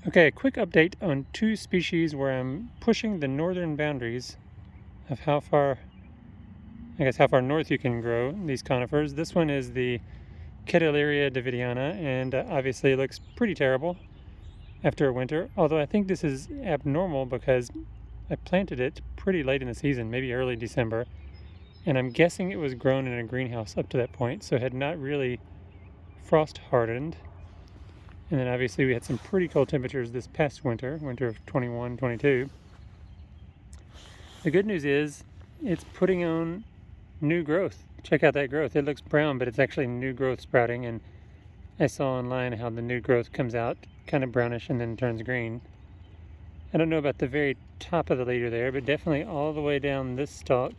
Okay, a quick update on two species where I'm pushing the northern boundaries of how far north you can grow these conifers. This one is the Keteleeria davidiana, and obviously it looks pretty terrible after a winter, although I think this is abnormal because I planted it pretty late in the season, maybe early December, and I'm guessing it was grown in a greenhouse up to that point, so it had not really frost hardened. And then obviously we had some pretty cold temperatures this past winter of 21, 22. The good news is it's putting on new growth. Check out that growth. It looks brown, but it's actually new growth sprouting. And I saw online how the new growth comes out kind of brownish and then turns green. I don't know about the very top of the leader there, but definitely all the way down this stalk,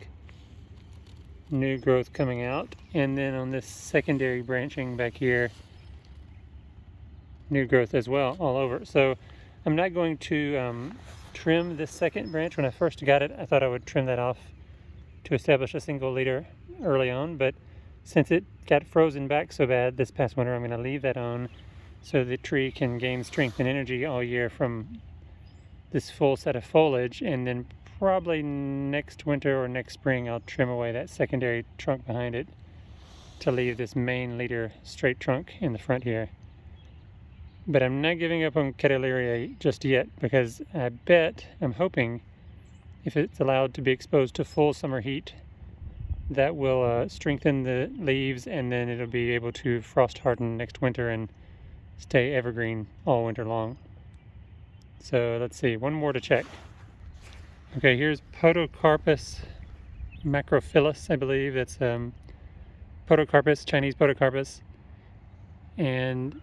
new growth coming out. And then on this secondary branching back here, new growth as well all over. So I'm not going to trim this second branch. When I first got it, I thought I would trim that off to establish a single leader early on, but since it got frozen back so bad this past winter, I'm going to leave that on so the tree can gain strength and energy all year from this full set of foliage. And then probably next winter or next spring I'll trim away that secondary trunk behind it to leave this main leader straight trunk in the front here. But I'm not giving up on Keteleeria just yet, because I'm hoping if it's allowed to be exposed to full summer heat, that will strengthen the leaves, and then it'll be able to frost harden next winter and stay evergreen all winter long. So let's see, one more to check. Okay, here's Podocarpus macrophyllus, I believe. That's Podocarpus, Chinese Podocarpus. And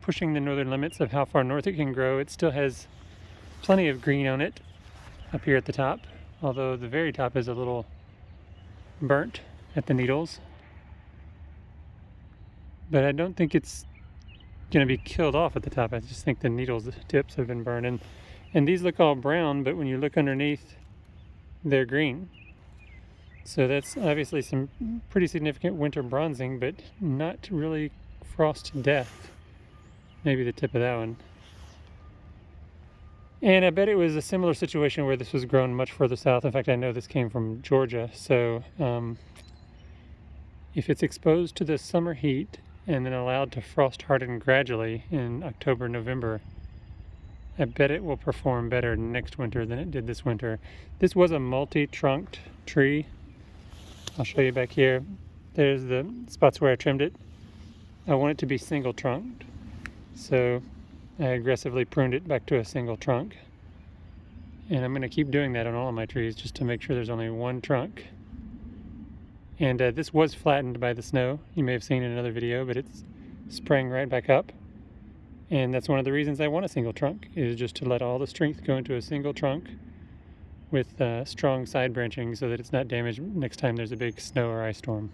pushing the northern limits of how far north it can grow. It still has plenty of green on it up here at the top, although the very top is a little burnt at the needles. But I don't think it's going to be killed off at the top. I just think the needles, the tips have been burned. And these look all brown, but when you look underneath, they're green. So that's obviously some pretty significant winter bronzing, but not really frost death. Maybe the tip of that one. And I bet it was a similar situation where this was grown much further south. In fact, I know this came from Georgia. So if it's exposed to the summer heat and then allowed to frost harden gradually in October, November, I bet it will perform better next winter than it did this winter. This was a multi-trunked tree. I'll show you back here. There's the spots where I trimmed it. I want it to be single trunked. So I aggressively pruned it back to a single trunk. And I'm going to keep doing that on all of my trees just to make sure there's only one trunk. And this was flattened by the snow. You may have seen in another video, but it's sprang right back up. And that's one of the reasons I want a single trunk, is just to let all the strength go into a single trunk with strong side branching so that it's not damaged next time there's a big snow or ice storm.